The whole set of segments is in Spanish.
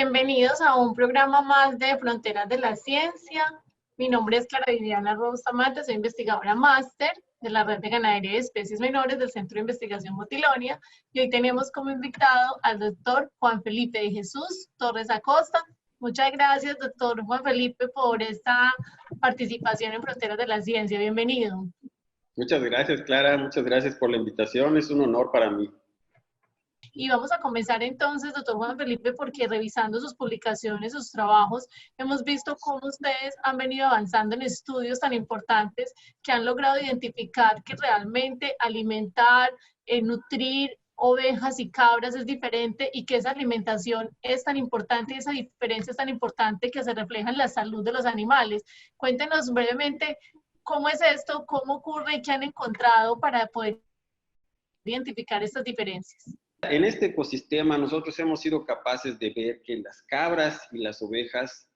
Bienvenidos a un programa más de Fronteras de la Ciencia. Mi nombre es Clara Viviana Bustamante, soy investigadora máster de la Red de Ganadería de Especies Menores del Centro de Investigación Motilonia, y hoy tenemos como invitado al doctor Juan Felipe de Jesús Torres Acosta. Muchas gracias, doctor Juan Felipe, por esta participación en Fronteras de la Ciencia. Bienvenido. Muchas gracias, Clara. Muchas gracias por la invitación. Es un honor para mí. Y vamos a comenzar entonces, doctor Juan Felipe, porque revisando sus publicaciones, sus trabajos, hemos visto cómo ustedes han venido avanzando en estudios tan importantes que han logrado identificar que realmente alimentar, nutrir ovejas y cabras es diferente, y que esa alimentación es tan importante y esa diferencia es tan importante que se refleja en la salud de los animales. Cuéntenos brevemente cómo es esto, cómo ocurre y qué han encontrado para poder identificar estas diferencias. En este ecosistema nosotros hemos sido capaces de ver que las cabras y las ovejas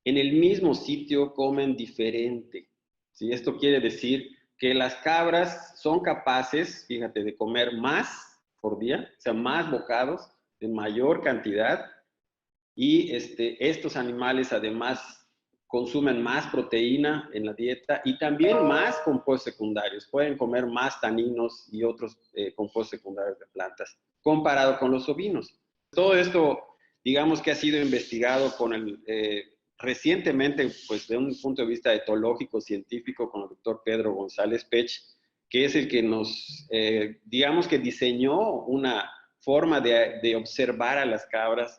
en el mismo sitio comen diferente. ¿Sí? Esto quiere decir que las cabras son capaces, fíjate, de comer más por día, o sea, más bocados, de mayor cantidad, y estos animales además consumen más proteína en la dieta y también más compuestos secundarios. Pueden comer más taninos y otros compuestos secundarios de plantas, comparado con los ovinos. Todo esto, digamos que ha sido investigado con recientemente, pues de un punto de vista etológico, científico, con el doctor Pedro González Pech, que es el que nos, digamos que diseñó una forma de observar a las cabras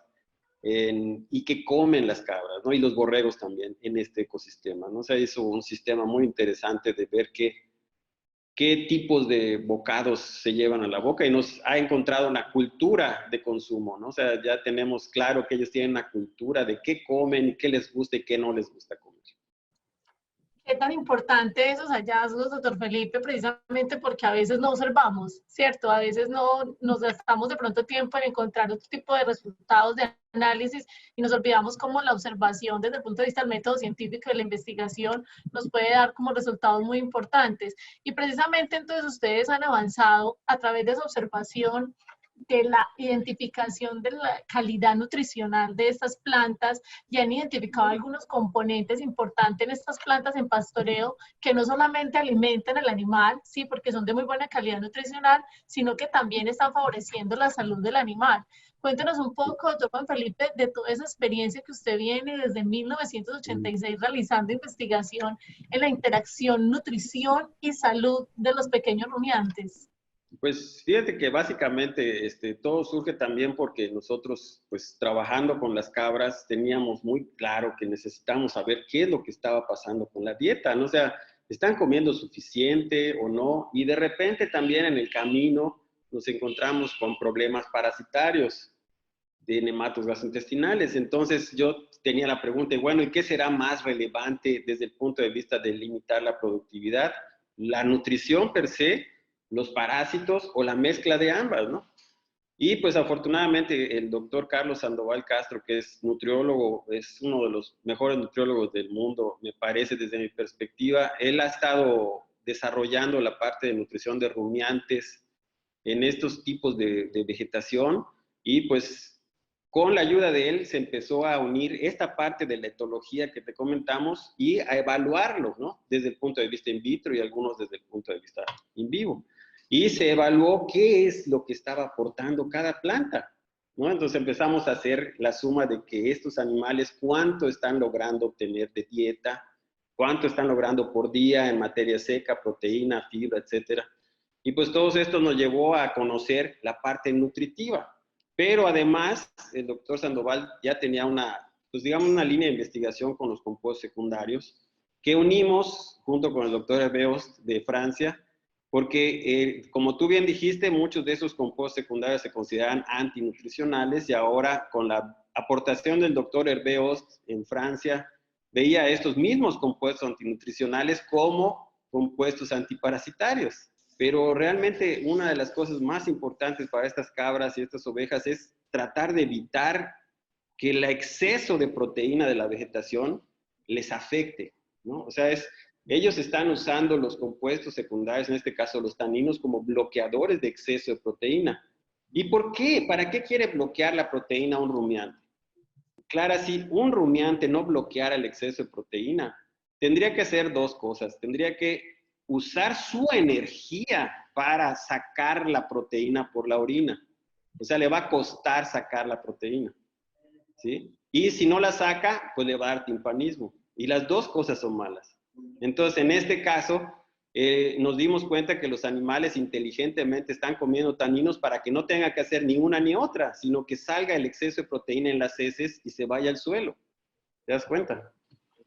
y que comen las cabras, ¿no? Y los borregos también en este ecosistema, ¿no? O sea, hizo un sistema muy interesante de ver qué tipos de bocados se llevan a la boca, y nos ha encontrado una cultura de consumo, ¿no? O sea, ya tenemos claro que ellos tienen una cultura de qué comen y qué les gusta y qué no les gusta comer. ¿Qué tan importante esos hallazgos, doctor Felipe? Precisamente porque a veces no observamos, ¿cierto? A veces no nos gastamos de pronto tiempo en encontrar otro tipo de resultados de análisis y nos olvidamos cómo la observación desde el punto de vista del método científico de la investigación nos puede dar como resultados muy importantes. Y precisamente entonces ustedes han avanzado a través de esa observación, de la identificación de la calidad nutricional de estas plantas, y han identificado algunos componentes importantes en estas plantas en pastoreo que no solamente alimentan al animal, sí, porque son de muy buena calidad nutricional, sino que también están favoreciendo la salud del animal. Cuéntenos un poco, doctor Juan Felipe, de toda esa experiencia que usted viene desde 1986 realizando investigación en la interacción nutrición y salud de los pequeños rumiantes. Pues fíjate que básicamente todo surge también porque nosotros, pues trabajando con las cabras, teníamos muy claro que necesitamos saber qué es lo que estaba pasando con la dieta, ¿no? O sea, ¿están comiendo suficiente o no? Y de repente también en el camino nos encontramos con problemas parasitarios de nematos gastrointestinales. Entonces yo tenía la pregunta, bueno, ¿y qué será más relevante desde el punto de vista de limitar la productividad? ¿La nutrición per se, los parásitos o la mezcla de ambas, ¿no? Y pues afortunadamente el doctor Carlos Sandoval Castro, que es nutriólogo, es uno de los mejores nutriólogos del mundo, me parece desde mi perspectiva. Él ha estado desarrollando la parte de nutrición de rumiantes en estos tipos de vegetación, y pues con la ayuda de él se empezó a unir esta parte de la etología que te comentamos y a evaluarlo, ¿no? Desde el punto de vista in vitro y algunos desde el punto de vista in vivo. Y se evaluó qué es lo que estaba aportando cada planta, ¿no? Entonces empezamos a hacer la suma de que estos animales, cuánto están logrando obtener de dieta, cuánto están logrando por día en materia seca, proteína, fibra, etcétera. Y pues todo esto nos llevó a conocer la parte nutritiva. Pero además, el doctor Sandoval ya tenía pues digamos, una línea de investigación con los compuestos secundarios que unimos junto con el doctor Herbeos de Francia, porque como tú bien dijiste, muchos de esos compuestos secundarios se consideran antinutricionales, y ahora con la aportación del doctor Herbeos en Francia, veía estos mismos compuestos antinutricionales como compuestos antiparasitarios. Pero realmente una de las cosas más importantes para estas cabras y estas ovejas es tratar de evitar que el exceso de proteína de la vegetación les afecte, ¿no? O sea, ellos están usando los compuestos secundarios, en este caso los taninos, como bloqueadores de exceso de proteína. ¿Y por qué? ¿Para qué quiere bloquear la proteína un rumiante? Clara, si un rumiante no bloqueara el exceso de proteína, tendría que hacer dos cosas. Tendría que usar su energía para sacar la proteína por la orina. O sea, le va a costar sacar la proteína, ¿sí? Y si no la saca, pues le va a dar timpanismo. Y las dos cosas son malas. Entonces, en este caso, nos dimos cuenta que los animales inteligentemente están comiendo taninos para que no tenga que hacer ni una ni otra, sino que salga el exceso de proteína en las heces y se vaya al suelo. ¿Te das cuenta?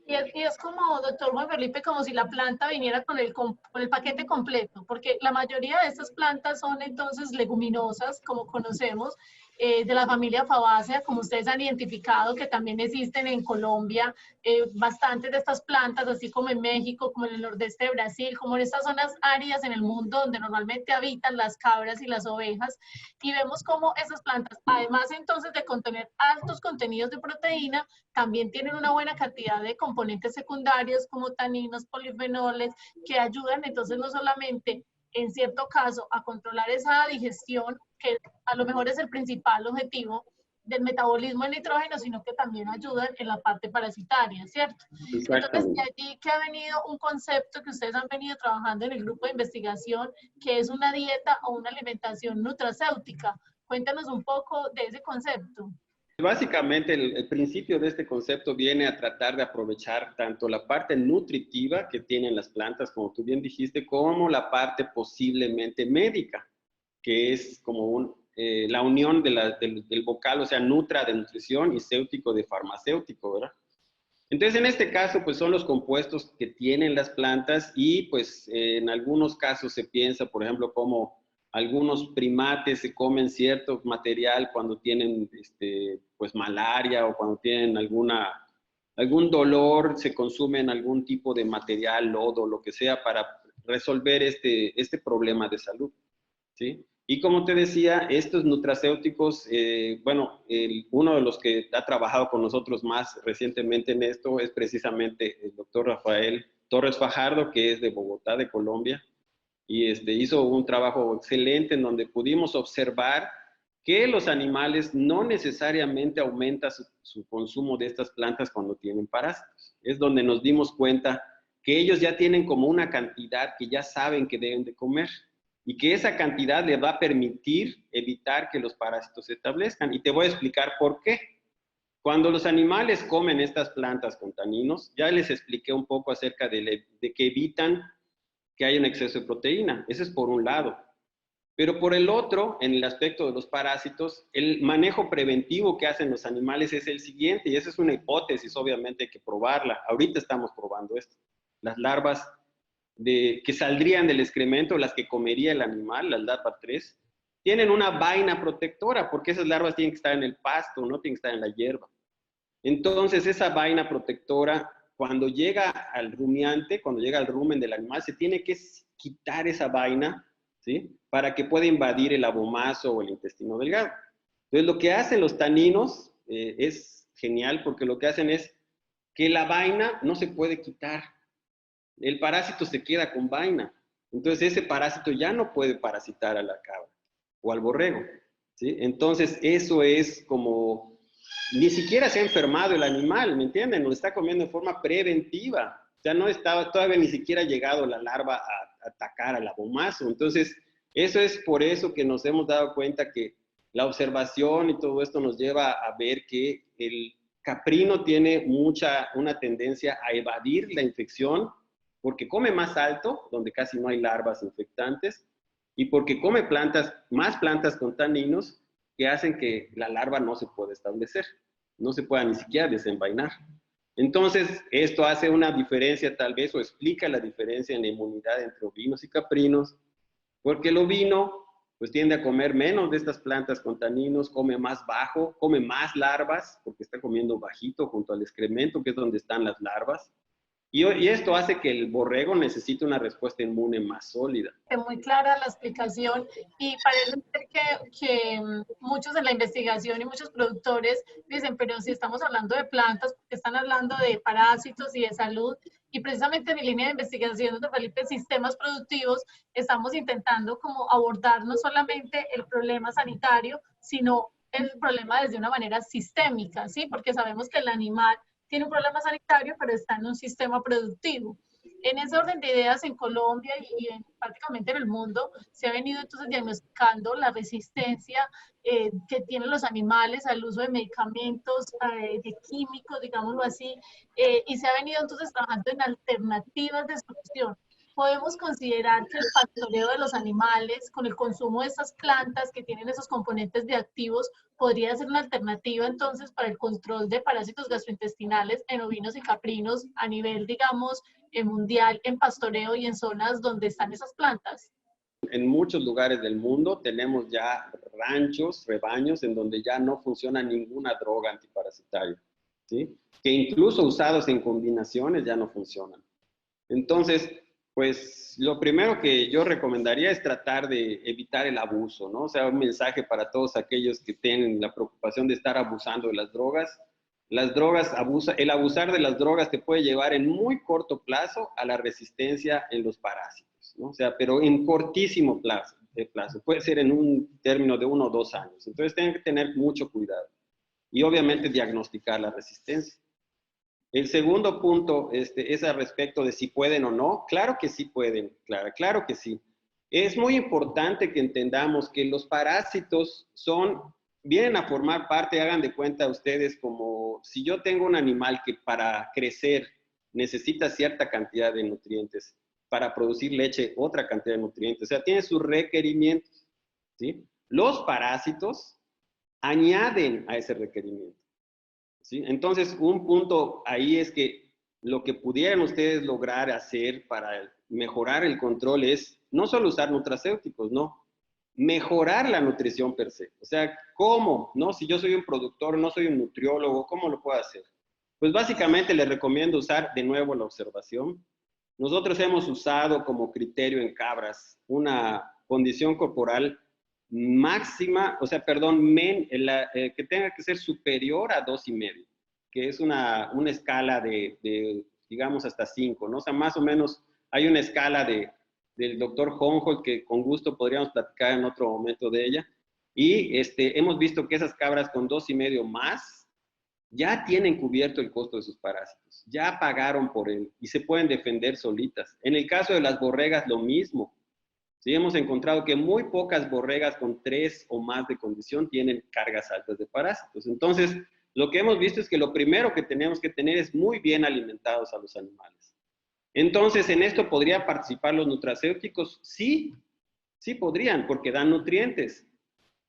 Y es como, doctor Juan Felipe, como si la planta viniera con el paquete completo, porque la mayoría de estas plantas son entonces leguminosas, como conocemos, de la familia Fabácea, como ustedes han identificado, que también existen en Colombia, bastantes de estas plantas, así como en México, como en el nordeste de Brasil, como en estas zonas áridas en el mundo donde normalmente habitan las cabras y las ovejas, y vemos cómo esas plantas, además entonces de contener altos contenidos de proteína, también tienen una buena cantidad de componentes secundarios como taninos, polifenoles, que ayudan entonces no solamente en cierto caso a controlar esa digestión, que a lo mejor es el principal objetivo del metabolismo del nitrógeno, sino que también ayudan en la parte parasitaria, ¿cierto? Entonces, de allí que ha venido un concepto que ustedes han venido trabajando en el grupo de investigación, que es una dieta o una alimentación nutracéutica. Cuéntanos un poco de ese concepto. Básicamente, el principio de este concepto viene a tratar de aprovechar tanto la parte nutritiva que tienen las plantas, como tú bien dijiste, como la parte posiblemente médica, que es como la unión del vocal, o sea, nutra de nutrición y céutico de farmacéutico, ¿verdad? Entonces, en este caso, pues son los compuestos que tienen las plantas y pues en algunos casos se piensa, por ejemplo, como algunos primates se comen cierto material cuando tienen pues malaria o cuando tienen algún dolor, se consumen algún tipo de material, lodo, lo que sea, para resolver este problema de salud, ¿sí? Y como te decía, estos nutracéuticos, bueno, uno de los que ha trabajado con nosotros más recientemente en esto es precisamente el doctor Rafael Torres Fajardo, que es de Bogotá, de Colombia, y hizo un trabajo excelente en donde pudimos observar que los animales no necesariamente aumentan su consumo de estas plantas cuando tienen parásitos. Es donde nos dimos cuenta que ellos ya tienen como una cantidad que ya saben que deben de comer y que esa cantidad le va a permitir evitar que los parásitos se establezcan. Y te voy a explicar por qué. Cuando los animales comen estas plantas con taninos, ya les expliqué un poco acerca de que evitan que haya un exceso de proteína. Ese es por un lado. Pero por el otro, en el aspecto de los parásitos, el manejo preventivo que hacen los animales es el siguiente, y esa es una hipótesis, obviamente hay que probarla. Ahorita estamos probando esto. Las larvas que saldrían del excremento, las que comería el animal, las larvas 3, tienen una vaina protectora, porque esas larvas tienen que estar en el pasto, no tienen que estar en la hierba. Entonces, esa vaina protectora, cuando llega al rumiante, cuando llega al rumen del animal, se tiene que quitar esa vaina, ¿sí? Para que pueda invadir el abomazo o el intestino delgado. Entonces, lo que hacen los taninos es genial, porque lo que hacen es que la vaina no se puede quitar. El parásito se queda con vaina. Entonces, ese parásito ya no puede parasitar a la cabra o al borrego, ¿sí? Entonces, eso es como ni siquiera se ha enfermado el animal, ¿me entienden? Lo está comiendo de forma preventiva. Ya no estaba todavía ni siquiera llegado la larva a atacar al abomazo. Entonces, eso es por eso que nos hemos dado cuenta que la observación y todo esto nos lleva a ver que el caprino tiene una tendencia a evadir la infección porque come más alto, donde casi no hay larvas infectantes, y porque come más plantas con taninos, que hacen que la larva no se pueda establecer, no se pueda ni siquiera desenvainar. Entonces, esto hace una diferencia tal vez, o explica la diferencia en la inmunidad entre ovinos y caprinos, porque el ovino pues tiende a comer menos de estas plantas con taninos, come más bajo, come más larvas, porque está comiendo bajito junto al excremento, que es donde están las larvas. Y esto hace que el borrego necesite una respuesta inmune más sólida. Muy clara la explicación y parece ser que muchos en la investigación y muchos productores dicen, pero si estamos hablando de plantas, porque están hablando de parásitos y de salud, y precisamente en mi línea de investigación, doctor Felipe, sistemas productivos, estamos intentando como abordar no solamente el problema sanitario, sino el problema desde una manera sistémica, ¿sí? Porque sabemos que el animal tiene un problema sanitario, pero está en un sistema productivo. En ese orden de ideas, en Colombia prácticamente en el mundo, se ha venido entonces diagnosticando la resistencia que tienen los animales al uso de medicamentos, de químicos, digámoslo así, y se ha venido entonces trabajando en alternativas de solución. Podemos considerar que el pastoreo de los animales con el consumo de estas plantas que tienen esos componentes bioactivos podría ser una alternativa entonces para el control de parásitos gastrointestinales en ovinos y caprinos a nivel, digamos, mundial, en pastoreo y en zonas donde están esas plantas. En muchos lugares del mundo tenemos ya ranchos, rebaños, en donde ya no funciona ninguna droga antiparasitaria, ¿sí? Que incluso usados en combinaciones ya no funcionan. Entonces, pues lo primero que yo recomendaría es tratar de evitar el abuso, ¿no? O sea, un mensaje para todos aquellos que tienen la preocupación de estar abusando de las drogas. Las drogas, el abusar de las drogas te puede llevar en muy corto plazo a la resistencia en los parásitos, ¿no? O sea, pero en cortísimo plazo, puede ser en un término de 1 o 2 años. Entonces, tienen que tener mucho cuidado y obviamente diagnosticar la resistencia. El segundo punto es al respecto de si pueden o no. Claro que sí pueden, claro que sí. Es muy importante que entendamos que los parásitos vienen a formar parte, hagan de cuenta ustedes, como si yo tengo un animal que para crecer necesita cierta cantidad de nutrientes, para producir leche otra cantidad de nutrientes, o sea, tiene sus requerimientos, ¿sí? Los parásitos añaden a ese requerimiento. ¿Sí? Entonces, un punto ahí es que lo que pudieran ustedes lograr hacer para mejorar el control es no solo usar nutracéuticos, no, mejorar la nutrición per se. O sea, ¿cómo? ¿No? Si yo soy un productor, no soy un nutriólogo, ¿cómo lo puedo hacer? Pues básicamente les recomiendo usar de nuevo la observación. Nosotros hemos usado como criterio en cabras una condición corporal máxima, o sea, perdón, que tenga que ser superior a 2,5, que es una escala digamos, hasta 5, ¿no? O sea, más o menos hay una escala del doctor Honjold que con gusto podríamos platicar en otro momento de ella. Y hemos visto que esas cabras con 2,5 más ya tienen cubierto el costo de sus parásitos, ya pagaron por él y se pueden defender solitas. En el caso de las borregas, lo mismo. Sí, hemos encontrado que muy pocas borregas con 3 o más de condición tienen cargas altas de parásitos. Entonces, lo que hemos visto es que lo primero que tenemos que tener es muy bien alimentados a los animales. Entonces, ¿en esto podrían participar los nutracéuticos? Sí, sí podrían, porque dan nutrientes.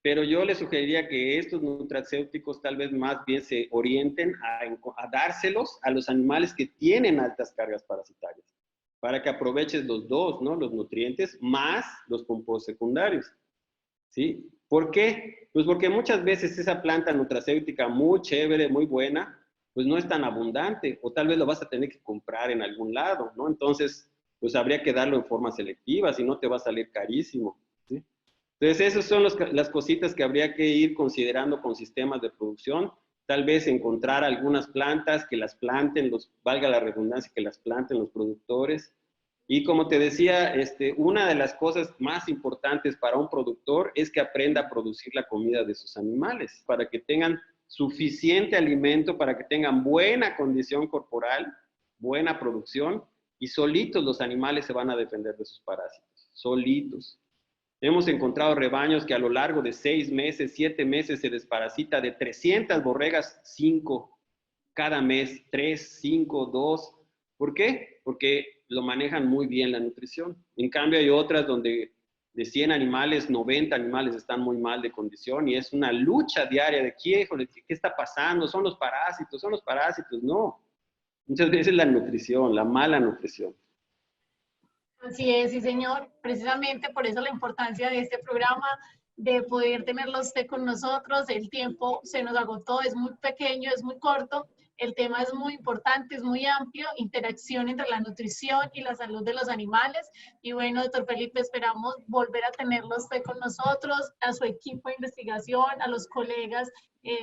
Pero yo les sugeriría que estos nutracéuticos tal vez más bien se orienten a dárselos a los animales que tienen altas cargas parasitarias, para que aproveches los dos, ¿no? Los nutrientes más los compuestos secundarios, ¿sí? ¿Por qué? Pues porque muchas veces esa planta nutracéutica muy chévere, muy buena, pues no es tan abundante, o tal vez lo vas a tener que comprar en algún lado, ¿no? Entonces, pues habría que darlo en forma selectiva, si no te va a salir carísimo, ¿sí? Entonces, esas son las cositas que habría que ir considerando con sistemas de producción. Tal vez encontrar algunas plantas que las planten, valga la redundancia, que las planten los productores. Y como te decía, una de las cosas más importantes para un productor es que aprenda a producir la comida de sus animales, para que tengan suficiente alimento, para que tengan buena condición corporal, buena producción, y solitos los animales se van a defender de sus parásitos, solitos. Hemos encontrado rebaños que a lo largo de 6 meses, 7 meses se desparasita de 300 borregas, 5 cada mes, 3, 5, 2. ¿Por qué? Porque lo manejan muy bien la nutrición. En cambio hay otras donde de 100 animales, 90 animales están muy mal de condición y es una lucha diaria de ¿qué está pasando? Son los parásitos, no. Muchas veces la nutrición, la mala nutrición. Así es, sí, señor. Precisamente por eso la importancia de este programa, de poder tenerlo usted con nosotros. El tiempo se nos agotó, es muy pequeño, es muy corto. El tema es muy importante, es muy amplio, interacción entre la nutrición y la salud de los animales. Y bueno, doctor Felipe, esperamos volver a tenerlo usted con nosotros, a su equipo de investigación, a los colegas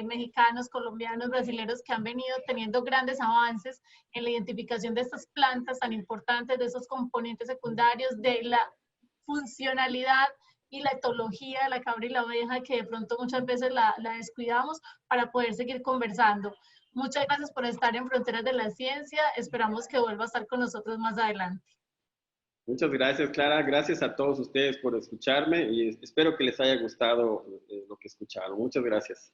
mexicanos, colombianos, brasileños que han venido teniendo grandes avances en la identificación de estas plantas tan importantes, de esos componentes secundarios, de la funcionalidad y la etología de la cabra y la oveja, que de pronto muchas veces la descuidamos, para poder seguir conversando. Muchas gracias por estar en Fronteras de la Ciencia. Esperamos que vuelva a estar con nosotros más adelante. Muchas gracias, Clara. Gracias a todos ustedes por escucharme y espero que les haya gustado lo que escucharon. Muchas gracias.